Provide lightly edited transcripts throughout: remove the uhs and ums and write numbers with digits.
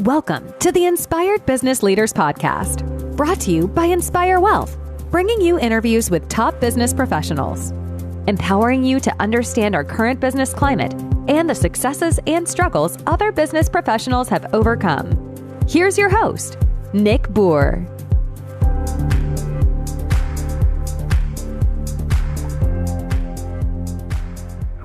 Welcome to the Inspired Business Leaders Podcast, brought to you by Inspire Wealth, bringing you interviews with top business professionals, empowering you to understand our current business climate and the successes and struggles other business professionals have overcome. Here's your host, Nick Bour.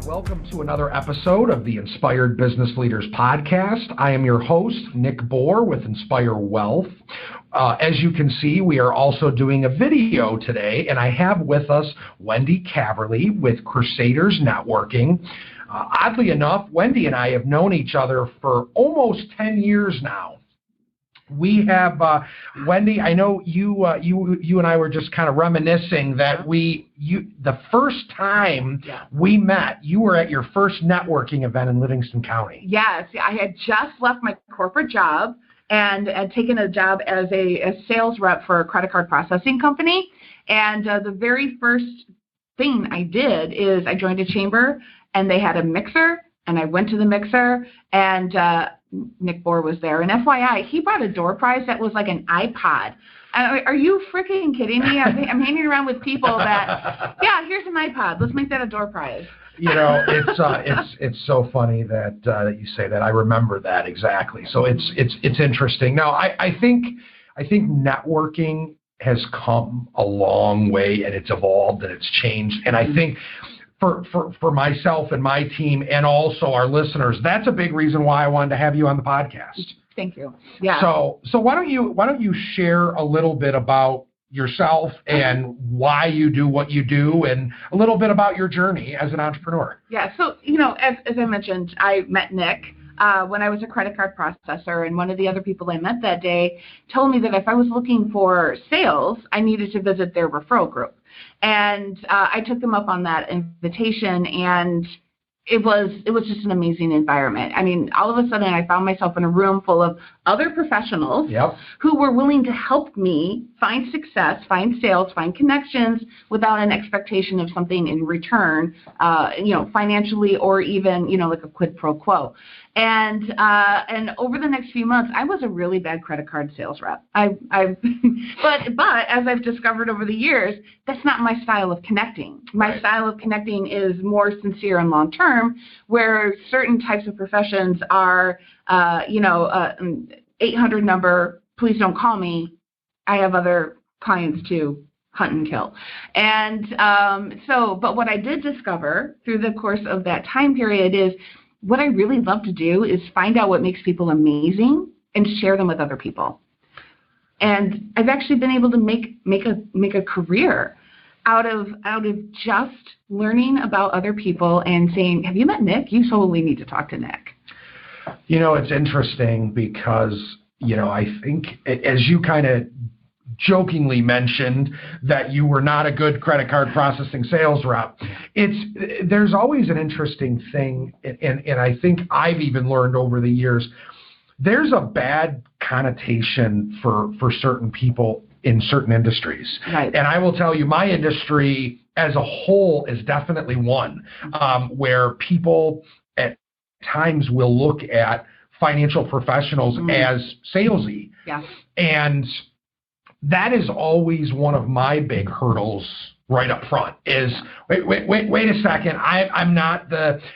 Welcome to another episode of the Inspired Business Leaders Podcast. I am your host, Nick Bour with Inspire Wealth. As you can see, we are also doing a video today, and I have with us Wendy Caverly with Crusaders Networking. Oddly enough, Wendy and I have known each other for almost 10 years now. We have, Wendy, I know you and I were just kind of reminiscing that the first time we met, you were at your first networking event in Livingston County. Yes, I had just left my corporate job and had taken a job as a sales rep for a credit card processing company. And the very first thing I did is I joined a chamber, and they had a mixer, and I went to the mixer, and Nick Bour was there. And FYI, he brought a door prize that was like an iPod. Are you freaking kidding me? I'm hanging around with people that, here's an iPod. Let's make that a door prize. You know, it's so funny that you say that. I remember that exactly. So it's interesting. Now, I think networking has come a long way, and it's evolved and it's changed. And I think for myself and my team and also our listeners, that's a big reason why I wanted to have you on the podcast. Thank you. Yeah. So why don't you share a little bit about yourself and why you do what you do, and a little bit about your journey as an entrepreneur? Yeah. So, as I mentioned, I met Nick when I was a credit card processor, and one of the other people I met that day told me that if I was looking for sales, I needed to visit their referral group. And I took them up on that invitation, and it was just an amazing environment. I mean, all of a sudden I found myself in a room full of other professionals who were willing to help me find success, find sales, find connections without an expectation of something in return, financially, or even, like a quid pro quo. And over the next few months, I was a really bad credit card sales rep. But as I've discovered over the years, that's not my style of connecting. My style of connecting is more sincere and long term, where certain types of professions are, 800 number, please don't call me. I have other clients to hunt and kill. And but what I did discover through the course of that time period is what I really love to do is find out what makes people amazing and share them with other people. And I've actually been able to make a career out of just learning about other people and saying, have you met Nick? You totally need to talk to Nick. It's interesting because, I think as you kind of jokingly mentioned that you were not a good credit card processing sales rep, there's always an interesting thing, and I think I've even learned over the years, there's a bad connotation for certain people in certain industries. Right. And I will tell you, my industry as a whole is definitely one where people at times will look at financial professionals as salesy. Yeah. And that is always one of my big hurdles right up front is, wait a second, I'm not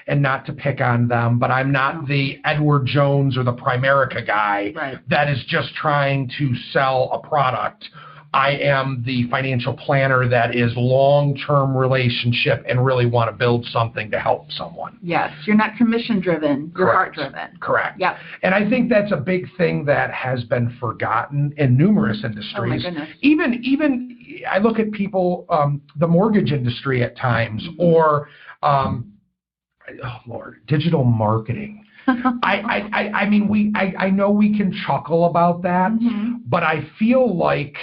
and not to pick on them, but I'm not the Edward Jones or the Primerica guy that is just trying to sell a product. I am the financial planner that is long-term relationship and really want to build something to help someone. Yes, you're not commission-driven, you're heart-driven. Correct. Yeah. And I think that's a big thing that has been forgotten in numerous industries. Oh my goodness. Even I look at people, the mortgage industry at times, or digital marketing. I mean, I know we can chuckle about that, but I feel like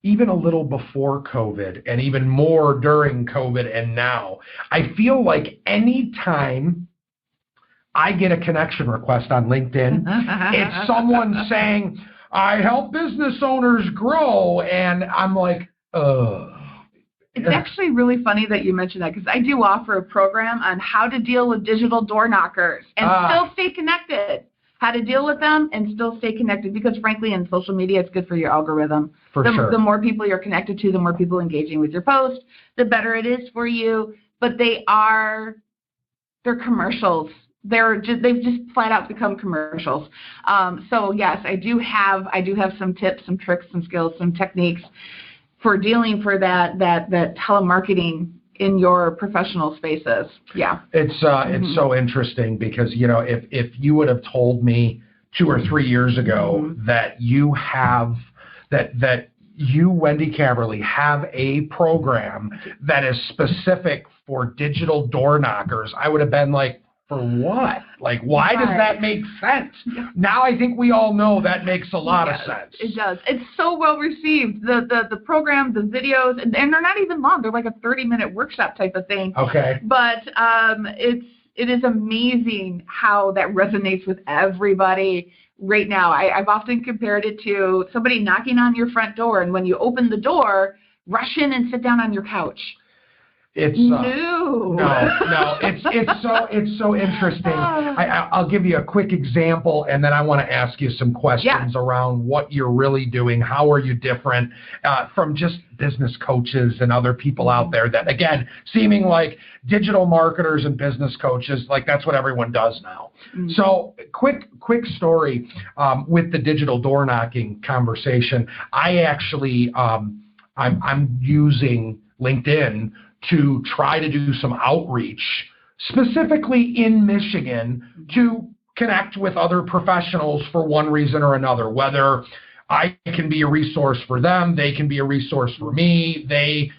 even a little before COVID and even more during COVID and now, I feel like any time I get a connection request on LinkedIn, it's someone saying, I help business owners grow, and I'm like, It's actually really funny that you mentioned that, because I do offer a program on how to deal with digital door knockers and still stay connected. how to deal with them and still stay connected, because frankly, in social media, it's good for your algorithm. Sure. The more people you're connected to, the more people engaging with your post, the better it is for you. But they're commercials. They've just flat out become commercials. So yes, I do have some tips, some tricks, some skills, some techniques for dealing for that telemarketing in your professional spaces. Yeah. It's so interesting because, if you would have told me 2 or 3 years ago that you, Wendy Caverly, have a program that is specific for digital door knockers, I would have been like, for what? Like, why does that make sense? Now I think we all know that makes a lot of sense. It does. It's so well received. The program, the videos, and they're not even long. They're like a 30-minute workshop type of thing. Okay. But it is amazing how that resonates with everybody right now. I've often compared it to somebody knocking on your front door, and when you open the door, rush in and sit down on your couch. It's no. It's so interesting. I'll give you a quick example, and then I want to ask you some questions around what you're really doing. How are you different from just business coaches and other people out there that, again, seeming like digital marketers and business coaches, like that's what everyone does now. So quick story with the digital door knocking conversation. I actually I'm using LinkedIn to try to do some outreach, specifically in Michigan, to connect with other professionals for one reason or another, whether I can be a resource for them, they can be a resource for me, they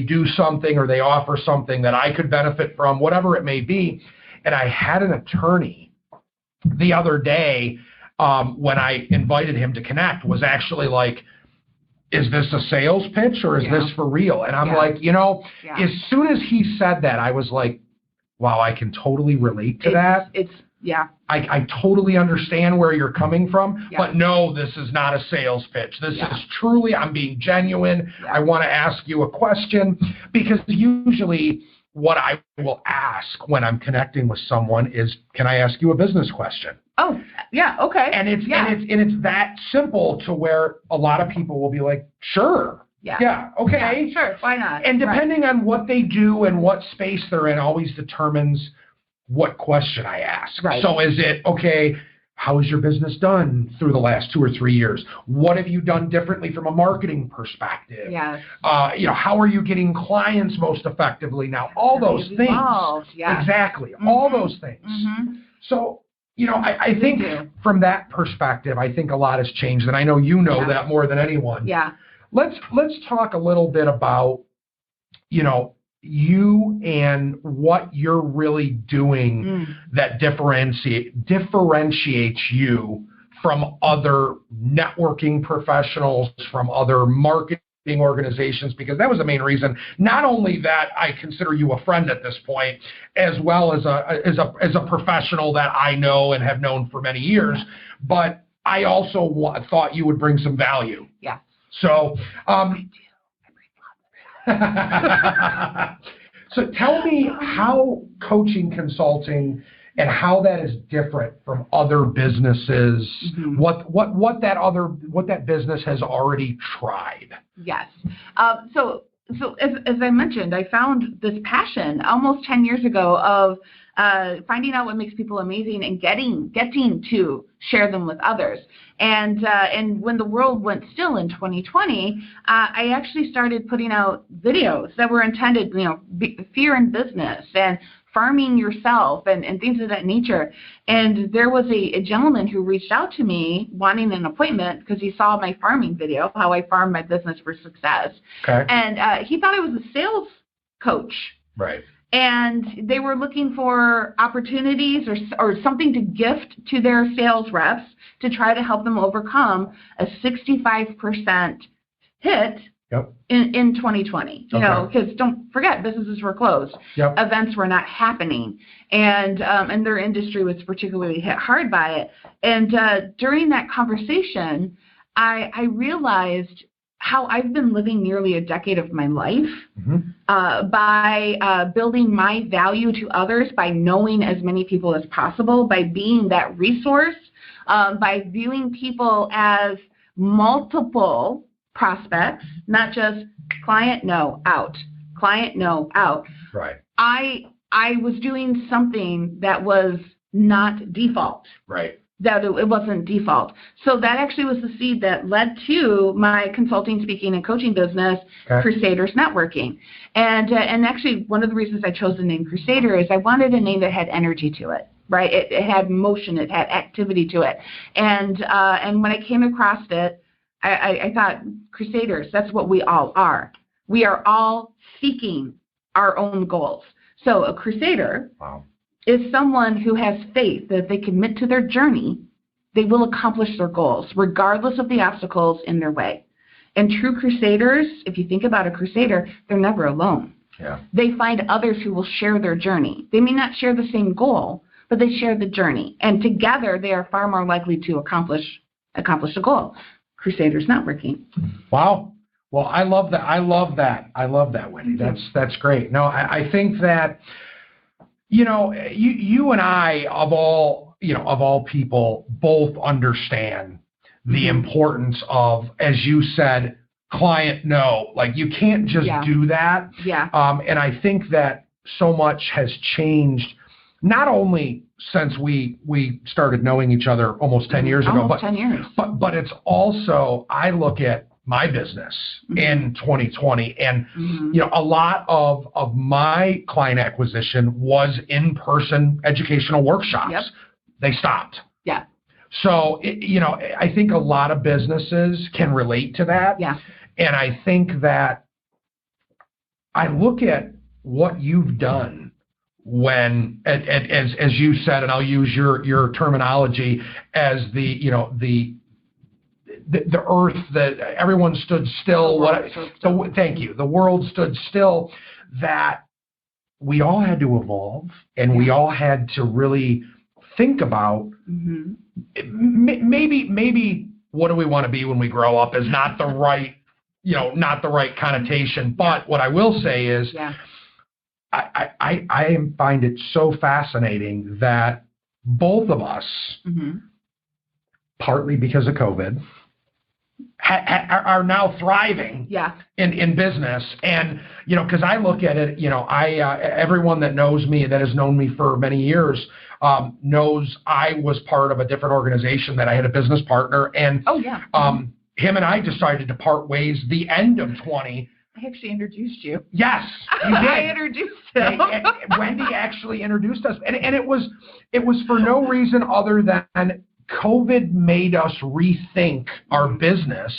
do something or they offer something that I could benefit from, whatever it may be. And I had an attorney the other day when I invited him to connect was actually like, is this a sales pitch or is this for real? And I'm like, as soon as he said that, I was like, wow, I can totally relate to that. I totally understand where you're coming from, but no, this is not a sales pitch. This is truly, I'm being genuine. I want to ask you a question, because usually what I will ask when I'm connecting with someone is, can I ask you a business question? Oh, yeah, okay. And it's that simple to where a lot of people will be like, sure. Yeah, okay. Yeah, sure, why not? And depending on what they do and what space they're in always determines what question I ask. Right. So is it, okay, how has your business done through the last 2 or 3 years? What have you done differently from a marketing perspective? Yes. How are you getting clients most effectively now? All those things. Exactly. All those things. So, I think from that perspective, I think a lot has changed, and I know you know that more than anyone. Yeah. Let's talk a little bit about, you and what you're really doing that differentiates you from other networking professionals, from other marketing organizations, because that was the main reason. Not only that I consider you a friend at this point, as well as a professional that I know and have known for many years, but I also thought you would bring some value. Yeah. So, so tell me how coaching consulting and how that is different from other businesses. What that business has already tried. Yes. So as I mentioned, I found this passion almost 10 years ago of finding out what makes people amazing and getting to share them with others. And when the world went still in 2020, I actually started putting out videos that were intended, fear in business and farming yourself and things of that nature. And there was a gentleman who reached out to me wanting an appointment because he saw my farming video, how I farm my business for success. Okay. And he thought I was a sales coach. Right. And they were looking for opportunities or something to gift to their sales reps to try to help them overcome a 65% hit in 2020. You know, because don't forget, businesses were closed. Events were not happening. And their industry was particularly hit hard by it. And during that conversation, I realized how I've been living nearly a decade of my life by building my value to others, by knowing as many people as possible, by being that resource, by viewing people as multiple prospects, not just client, no, out, client, no, out. Right. I was doing something that was not default. Right. That it wasn't default. So that actually was the seed that led to my consulting, speaking, and coaching business, Crusaders Networking. And actually, one of the reasons I chose the name Crusader is I wanted a name that had energy to it, right? It had motion, it had activity to it. And when I came across it, I thought, Crusaders, that's what we all are. We are all seeking our own goals. So a Crusader is someone who has faith that if they commit to their journey, they will accomplish their goals, regardless of the obstacles in their way. And true Crusaders, if you think about a Crusader, they're never alone. Yeah. They find others who will share their journey. They may not share the same goal, but they share the journey. And together, they are far more likely to accomplish a goal. Crusaders Networking. Wow. Well, I love that. I love that, Wendy. That's great. No, I think that, you and I, of all people, both understand the importance of, as you said, client no. Like, you can't just do that. Yeah. And I think that so much has changed, not only since we started knowing each other almost 10 years ago, almost 10 years. But it's also, I look at my business in 2020, and a lot of my client acquisition was in-person educational workshops. Yep. They stopped. Yeah. So I think a lot of businesses can relate to that. Yeah. And I think that I look at what you've done when, as you said, and I'll use your terminology, as the earth, that everyone stood still. Thank you. The world stood still. That we all had to evolve, and we all had to really think about maybe what do we want to be when we grow up is not the right connotation. But what I will say is, I find it so fascinating that both of us, partly because of COVID, are now thriving in business. And, because I look at it, everyone that knows me, that has known me for many years, knows I was part of a different organization, that I had a business partner. And him and I decided to part ways the end of 20. I actually introduced you. Yes, you did. I introduced him. Wendy actually introduced us. And it was for no reason other than COVID made us rethink our business,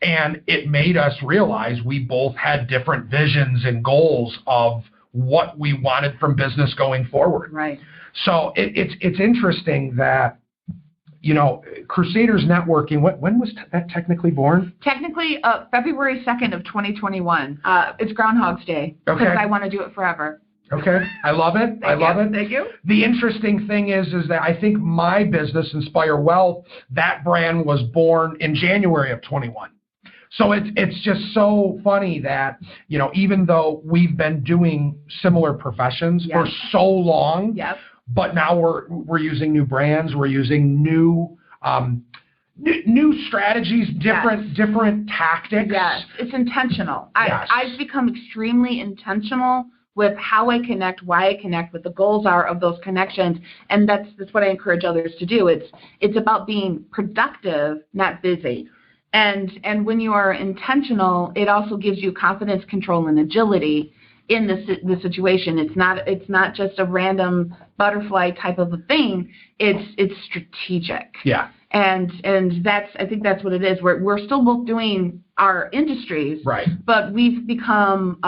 and it made us realize we both had different visions and goals of what we wanted from business going forward. Right. So it's interesting that, Crusaders Networking, when was that technically born? Technically, February 2nd of 2021. It's Groundhog's Day, because I want to do it forever. Okay, I love it. I love it. Thank you. The interesting thing is that I think my business, Inspire Wealth, that brand was born in January of 21. So it's just so funny that, even though we've been doing similar professions for so long, but now we're using new brands, we're using new strategies, different tactics. Yes, it's intentional. I've become extremely intentional with how I connect, why I connect, what the goals are of those connections, and that's what I encourage others to do. It's about being productive, not busy. And when you are intentional, it also gives you confidence, control, and agility in the situation. It's not just a random butterfly type of a thing. It's strategic. Yeah. And I think that's what it is. We're still both doing our industries, right? But we've become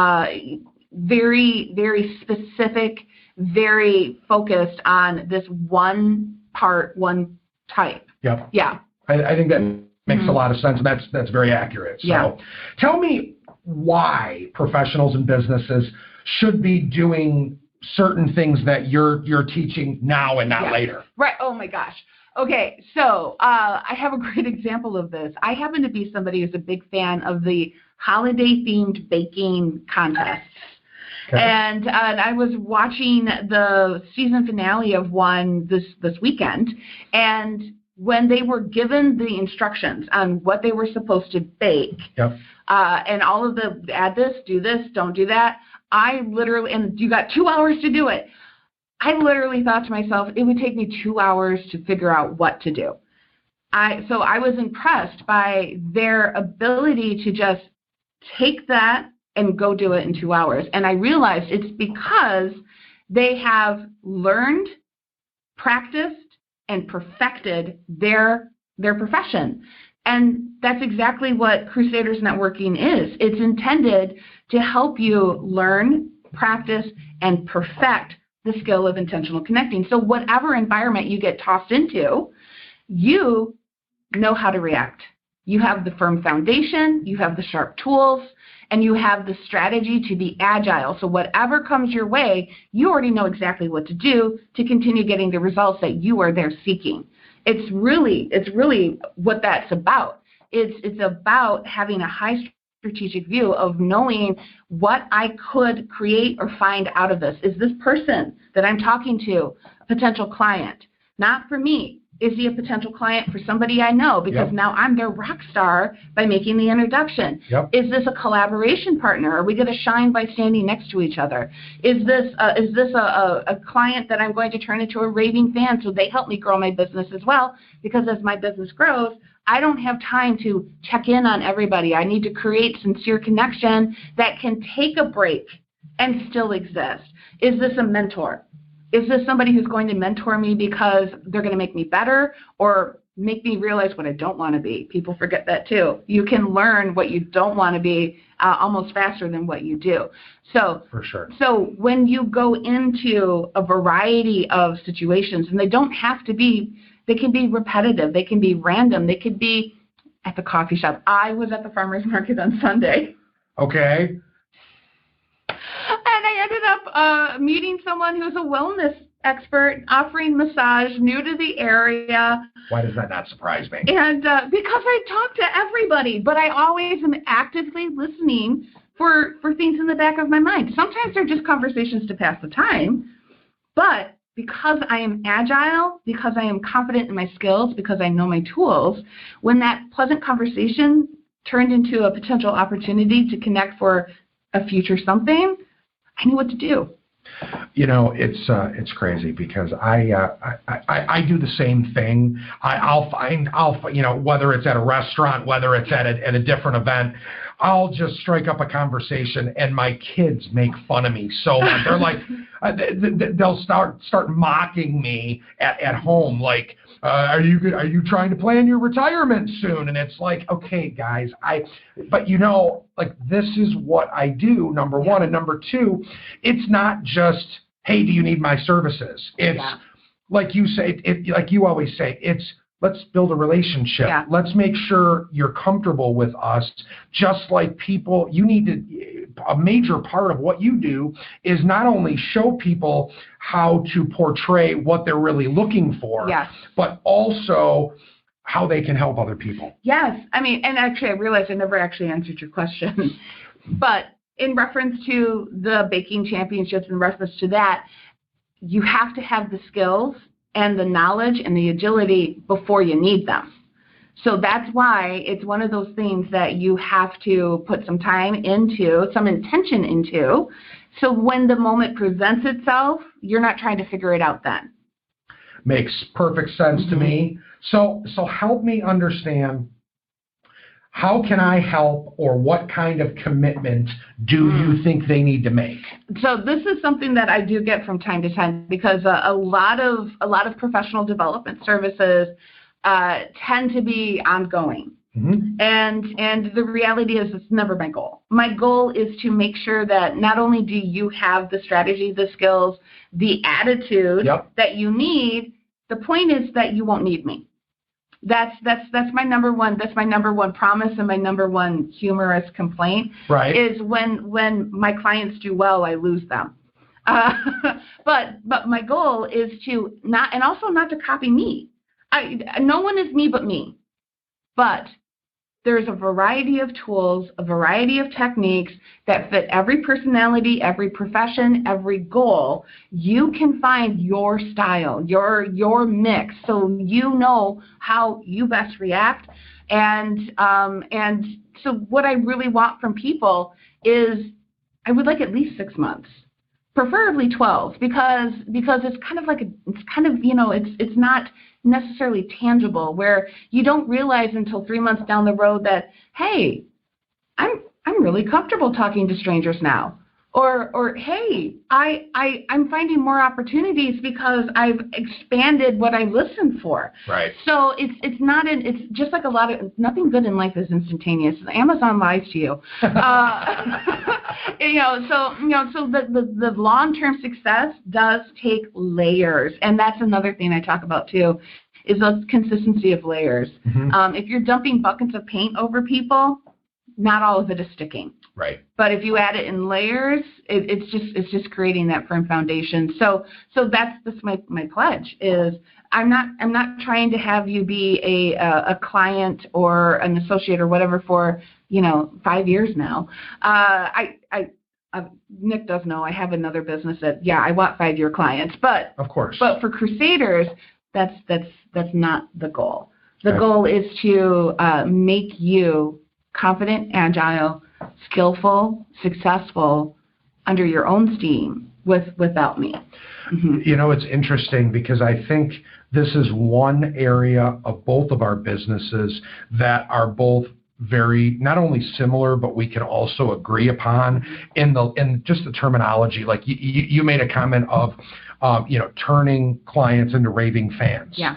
very, very specific, very focused on this one part, one type. Yep. Yeah. I think that makes a lot of sense. That's very accurate. So tell me why professionals and businesses should be doing certain things that you're teaching now and not later. Right. Oh my gosh. Okay, so I have a great example of this. I happen to be somebody who's a big fan of the holiday-themed baking contests. Okay. And I was watching the season finale of one this weekend, and when they were given the instructions on what they were supposed to bake, yep. And all of the add this, do this, don't do that, I literally, and you got 2 hours to do it. I literally thought to myself, it would take me 2 hours to figure out what to do. So I was impressed by their ability to just take that and go do it in 2 hours. And I realized it's because they have learned, practiced, and perfected their profession. And that's exactly what Crusaders Networking is. It's intended to help you learn, practice, and perfect the skill of intentional connecting. So whatever environment you get tossed into, you know how to react. You have the firm foundation, you have the sharp tools, and you have the strategy to be agile. So whatever comes your way, you already know exactly what to do to continue getting the results that you are there seeking. It's really what that's about. It's about having a high strategic view of knowing what I could create or find out of this. Is this person that I'm talking to a potential client? Not for me. Is he a potential client for somebody I know? Because now I'm their rock star by making the introduction. Is this a collaboration partner? Are we going to shine by standing next to each other? Is this a client that I'm going to turn into a raving fan so they help me grow my business as well? Because as my business grows, I don't have time to check in on everybody. I need to create sincere connection that can take a break and still exist. Is this a mentor? Is this somebody who's going to mentor me because they're going to make me better or make me realize what I don't want to be? People forget that too. You can learn what you don't want to be almost faster than what you do. So, for sure. So when you go into a variety of situations, and they don't have to be, they can be repetitive, they can be random, they could be at the coffee shop. I was at the farmer's market on Sunday. Okay. And I ended up meeting someone who's a wellness expert offering massage, new to the area. Why does that not surprise me? And because I talk to everybody, but I always am actively listening for things in the back of my mind. Sometimes they're just conversations to pass the time, but because I am agile, because I am confident in my skills, because I know my tools, when that pleasant conversation turned into a potential opportunity to connect for a future something, I knew what to do. You know, it's crazy because I do the same thing. I'll you know, whether it's at a restaurant, whether it's at a different event, I'll just strike up a conversation, and my kids make fun of me so much. They're like, they'll start mocking me at home, like, are you trying to plan your retirement soon? And it's like, okay, guys, but you know, like, this is what I do, number one. And number two, it's not just, hey, do you need my services? It's like you say, like you always say, it's, let's build a relationship. Yeah. Let's make sure you're comfortable with us. Just like people, you need to, a major part of what you do is not only show people how to portray what they're really looking for, but also how they can help other people. Yes. I mean, and actually I realized I never actually answered your question, but in reference to the baking championships, in reference to that, you have to have the skills and the knowledge and the agility before you need them. So that's why it's one of those things that you have to put some time into, some intention into, so when the moment presents itself, you're not trying to figure it out then. Makes perfect sense to me. So help me understand, how can I help, or what kind of commitment do you think they need to make? So this is something that I do get from time to time, because a lot of professional development services tend to be ongoing. And the reality is, it's never my goal. My goal is to make sure that not only do you have the strategy, the skills, the attitude that you need, the point is that you won't need me. That's my number one. That's my number one promise, and my number one humorous complaint is when my clients do well, I lose them. But my goal is to not to copy me. No one is me but me. But there's a variety of tools, a variety of techniques that fit every personality, every profession, every goal. You can find your style, your mix, so you know how you best react. And so what I really want from people is I would like at least 6 months, preferably 12, because it's kind of like it's not necessarily tangible, where you don't realize until 3 months down the road that, hey, I'm really comfortable talking to strangers now, or hey, I'm finding more opportunities because I've expanded what I listen for. Right. So it's just like nothing good in life is instantaneous. Amazon lies to you. So the long-term success does take layers, and that's another thing I talk about too, is the consistency of layers. Mm-hmm. If you're dumping buckets of paint over people, not all of it is sticking. Right. But if you add it in layers, it's just creating that firm foundation. So that's my pledge is I'm not trying to have you be a client or an associate or whatever for 5 years now. Nick does know I have another business that I want 5-year clients, but of course. But for Crusaders, that's not the goal. The goal is to make you confident, agile, skillful, successful under your own steam without me. Mm-hmm. It's interesting because I think this is one area of both of our businesses that are both very not only similar, but we can also agree upon in just the terminology. Like you made a comment of turning clients into raving fans. Yeah.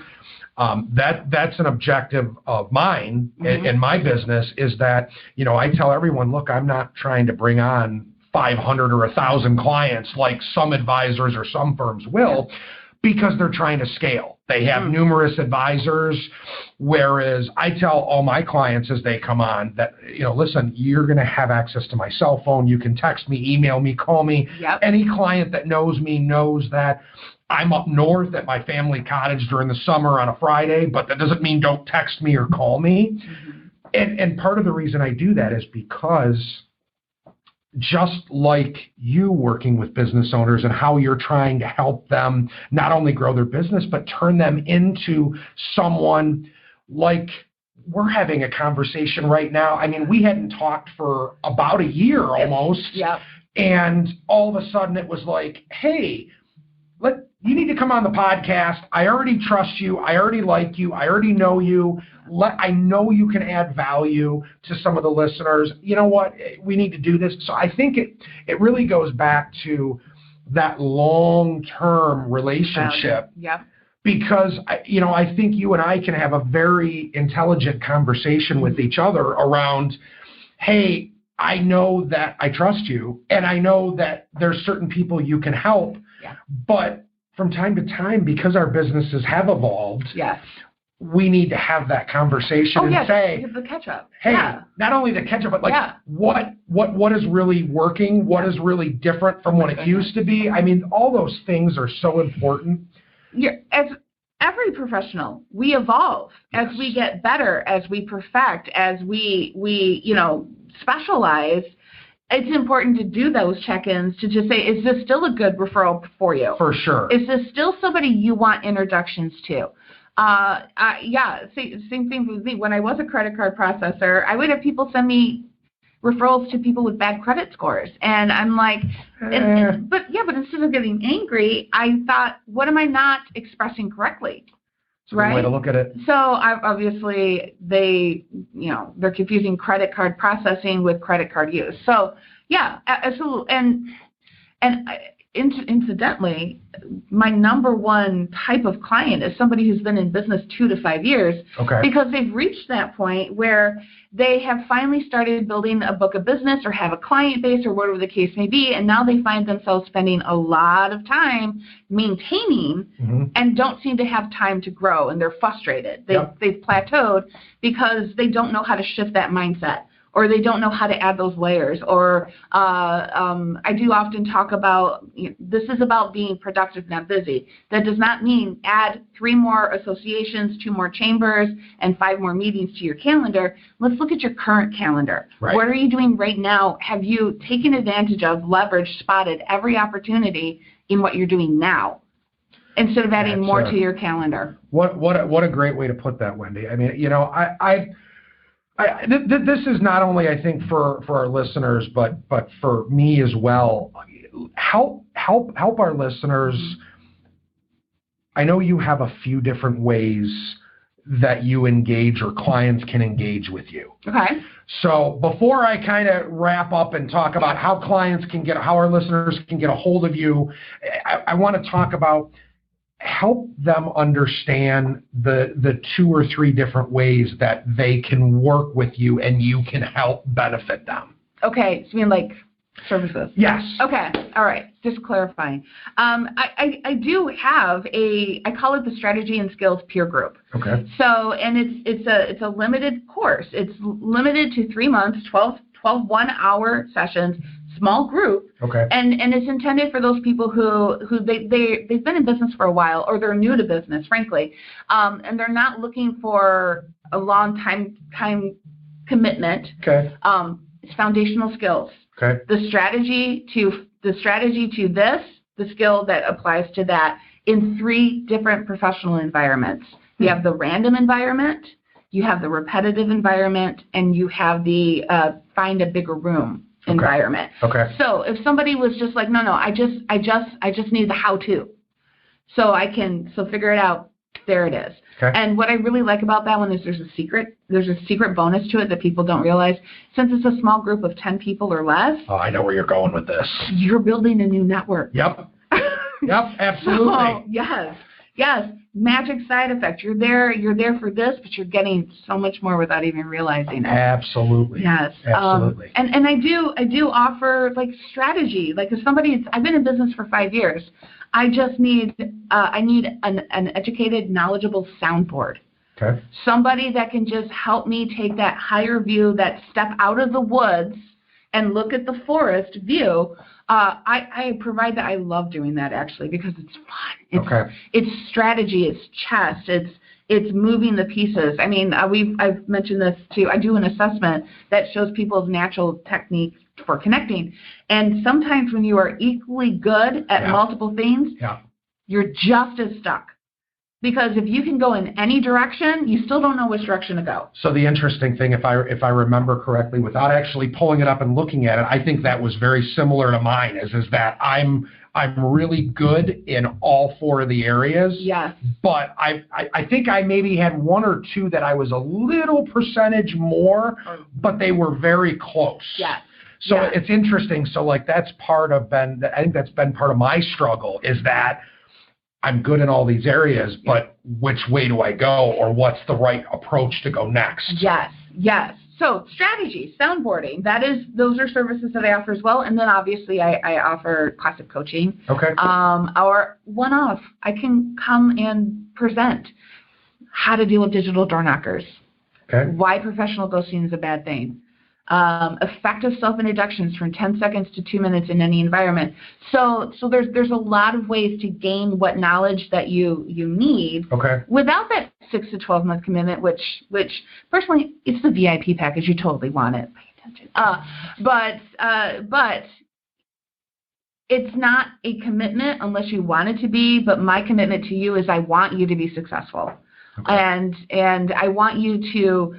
That's an objective of mine in my business, is that, I tell everyone, look, I'm not trying to bring on 500 or 1,000 clients like some advisors or some firms will, because they're trying to scale. They have numerous advisors, whereas I tell all my clients as they come on that, listen, you're going to have access to my cell phone. You can text me, email me, call me. Yep. Any client that knows me knows that I'm up north at my family cottage during the summer on a Friday, but that doesn't mean don't text me or call me. Mm-hmm. And part of the reason I do that is because just like you working with business owners and how you're trying to help them not only grow their business, but turn them into someone like we're having a conversation right now. I mean, we hadn't talked for about a year almost. Yep. And all of a sudden it was like, hey, you need to come on the podcast. I already trust you. I already like you. I already know you. I know you can add value to some of the listeners. You know what? We need to do this. So I think it really goes back to that long-term relationship. Yep. Because, I think you and I can have a very intelligent conversation with each other around, hey, I know that I trust you, and I know that there's certain people you can help. Yeah. But from time to time, because our businesses have evolved, we need to have that conversation and say, the catch up. Hey, not only the catch up, but what is really working? What is really different from what it used to be? I mean, all those things are so important. As every professional, we evolve as we get better, as we perfect, as we specialize. It's important to do those check-ins to just say, is this still a good referral for you? For sure. Is this still somebody you want introductions to? Same thing with me. When I was a credit card processor, I would have people send me referrals to people with bad credit scores. And I'm like, but instead of getting angry, I thought, what am I not expressing correctly? It's a good way to look at it. So obviously they're confusing credit card processing with credit card use. So absolutely. And incidentally, my number one type of client is somebody who's been in business 2 to 5 years. Okay. Because they've reached that point where they have finally started building a book of business or have a client base or whatever the case may be, and now they find themselves spending a lot of time maintaining and don't seem to have time to grow, and they're frustrated. They've plateaued because they don't know how to shift that mindset. or they don't know how to add those layers, or I do often talk about, this is about being productive, not busy. That does not mean add 3 more associations, 2 more chambers, and 5 more meetings to your calendar. Let's look at your current calendar. Right. What are you doing right now? Have you taken advantage of, leveraged, spotted every opportunity in what you're doing now, instead of adding more to your calendar? What a great way to put that, Wendy. I mean, this is not only, I think, for our listeners, but for me as well. Help our listeners. I know you have a few different ways that you engage, or clients can engage with you. Okay. So before I kind of wrap up and talk about how our listeners can get a hold of you, I want to talk about, help them understand the 2 or 3 different ways that they can work with you and you can help benefit them. Okay, so you mean like services? Yes. Okay, all right, just clarifying. I do have I call it the Strategy and Skills Peer Group. Okay. So, and it's a limited course. It's limited to 3 months, 12 1-hour sessions, small group. Okay. And it's intended for those people who they've been in business for a while, or they're new to business, frankly, and they're not looking for a long time commitment. Okay. It's foundational skills. Okay. The strategy to this, the skill that applies to that, in 3 different professional environments. You have the random environment, you have the repetitive environment, and you have the find a bigger room environment. Okay. So if somebody was just like, no, I just need the how-to, so figure it out. There it is. Okay. And what I really like about that one is there's a secret bonus to it that people don't realize. Since it's a small group of 10 people or less. Oh, I know where you're going with this. You're building a new network. Yep. Yep. Absolutely. So, yes. Magic side effect. You're there for this, but you're getting so much more without even realizing it. Absolutely. Yes. Absolutely. And I do offer like strategy. Like if I've been in business for 5 years. I need an educated, knowledgeable soundboard. Okay. Somebody that can just help me take that higher view, that step out of the woods and look at the forest view. I provide that. I love doing that, actually, because it's fun. It's strategy. It's chess. It's moving the pieces. I mean, I've mentioned this too. I do an assessment that shows people's natural techniques for connecting. And sometimes when you are equally good at multiple things, you're just as stuck. Because if you can go in any direction, you still don't know which direction to go. So the interesting thing, if I remember correctly, without actually pulling it up and looking at it, I think that was very similar to mine, is that I'm really good in all 4 of the areas. Yes. But I think I maybe had 1 or 2 that I was a little percentage more, but they were very close. Yes. So it's interesting. So like I think that's been part of my struggle, is that I'm good in all these areas, but which way do I go, or what's the right approach to go next? Yes. So strategy, soundboarding, those are services that I offer as well. And then obviously I offer classic coaching. Okay. Or one-off. I can come and present how to deal with digital door knockers. Okay. Why professional ghosting is a bad thing. Effective self-introductions from 10 seconds to 2 minutes in any environment. So there's a lot of ways to gain what knowledge that you need without that 6 to 12 month commitment, which personally, it's the VIP package. You totally want it. Pay attention. But it's not a commitment unless you want it to be. But my commitment to you is I want you to be successful, and I want you to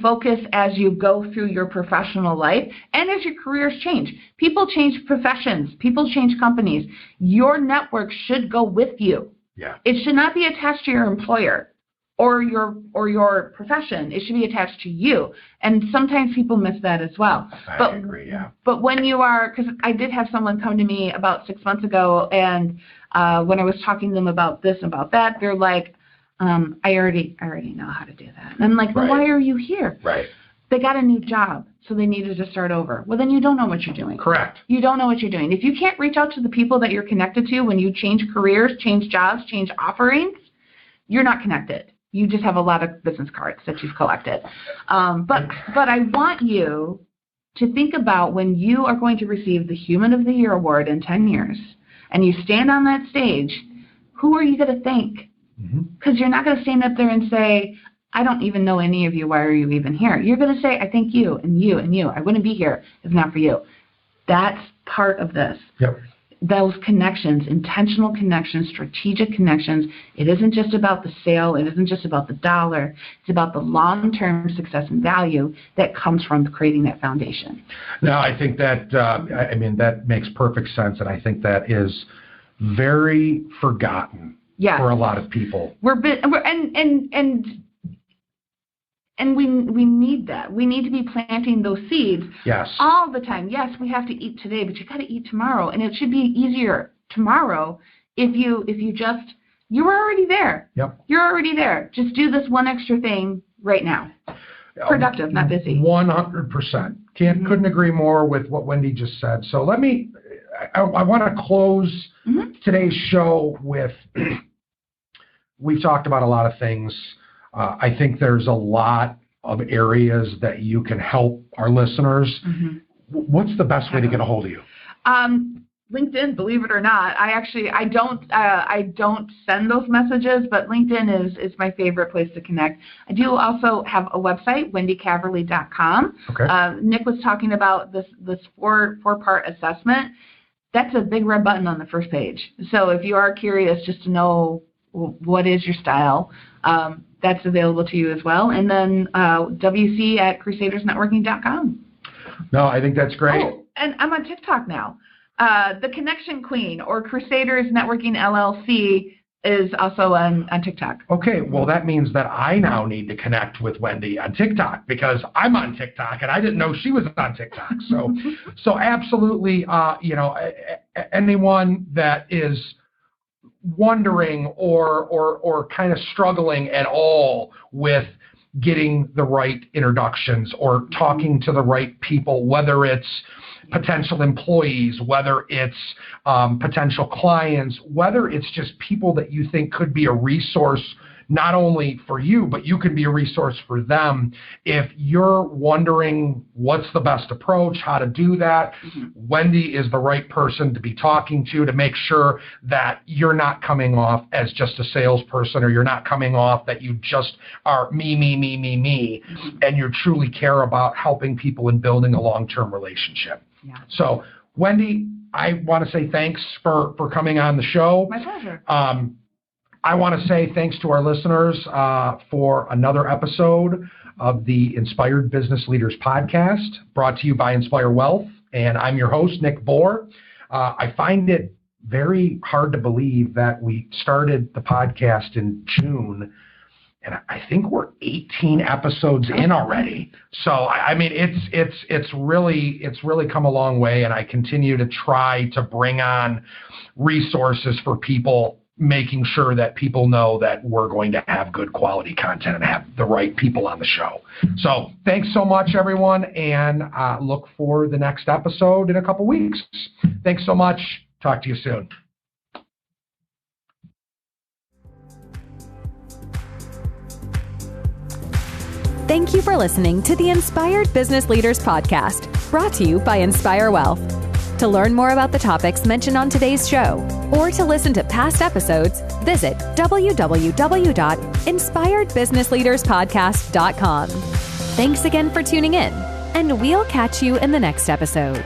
focus as you go through your professional life and as your careers change. People change professions. People change companies. Your network should go with you. Yeah. It should not be attached to your employer or your profession. It should be attached to you. And sometimes people miss that as well. I agree, yeah. But when you are, because I did have someone come to me about 6 months ago, and when I was talking to them about this, about that, they're like, I already know how to do that. And I'm like, well, why are you here? Right. They got a new job, so they needed to start over. Well, then you don't know what you're doing. Correct. You don't know what you're doing. If you can't reach out to the people that you're connected to when you change careers, change jobs, change offerings, you're not connected. You just have a lot of business cards that you've collected. But I want you to think about when you are going to receive the Human of the Year award in 10 years, and you stand on that stage, who are you going to thank? Because you're not going to stand up there and say, I don't even know any of you. Why are you even here? You're going to say, I thank you and you and you. I wouldn't be here if not for you. That's part of this. Yep. Those connections, intentional connections, strategic connections. It isn't just about the sale. It isn't just about the dollar. It's about the long-term success and value that comes from creating that foundation. No, I think that, that makes perfect sense. And I think that is very forgotten for a lot of people. And we need that. We need to be planting those seeds all the time. Yes, we have to eat today, but you got to eat tomorrow. And it should be easier tomorrow if you're already there. Yep. You're already there. Just do this one extra thing right now. Productive, not busy. 100%. Couldn't agree more with what Wendy just said. So I want to close today's show with, we've talked about a lot of things. I think there's a lot of areas that you can help our listeners. What's the best way to get a hold of you? LinkedIn, believe it or not. I don't send those messages, but LinkedIn is my favorite place to connect. I do also have a website, wendycaverly.com. Okay. Nick was talking about this four-part assessment. That's a big red button on the first page. So if you are curious just to know what is your style, that's available to you as well. And then wc@crusadersnetworking.com. No, I think that's great. Oh, and I'm on TikTok now. The Connection Queen, or Crusaders Networking LLC, is also on TikTok. Okay, well, that means that I now need to connect with Wendy on TikTok, because I'm on TikTok and I didn't know she was on TikTok. So absolutely, anyone that is wondering or kind of struggling at all with getting the right introductions or talking to the right people, whether it's potential employees, whether it's potential clients, whether it's just people that you think could be a resource not only for you, but you can be a resource for them. If you're wondering what's the best approach, how to do that, Wendy is the right person to be talking to make sure that you're not coming off as just a salesperson, or you're not coming off that you just are me, and you truly care about helping people and building a long-term relationship. Yeah. So, Wendy, I want to say thanks for coming on the show. My pleasure. I want to say thanks to our listeners for another episode of the Inspired Business Leaders Podcast, brought to you by Inspire Wealth. And I'm your host, Nick Bour. I find it very hard to believe that we started the podcast in June, and I think we're 18 episodes in already. So I mean, it's really come a long way, and I continue to try to bring on resources for people, making sure that people know that we're going to have good quality content and have the right people on the show. So thanks so much, everyone, and look for the next episode in a couple weeks. Thanks so much. Talk to you soon. Thank you for listening to the Inspired Business Leaders Podcast, brought to you by Inspire Wealth. To learn more about the topics mentioned on today's show, or to listen to past episodes, visit www.inspiredbusinessleaderspodcast.com. Thanks again for tuning in, and we'll catch you in the next episode.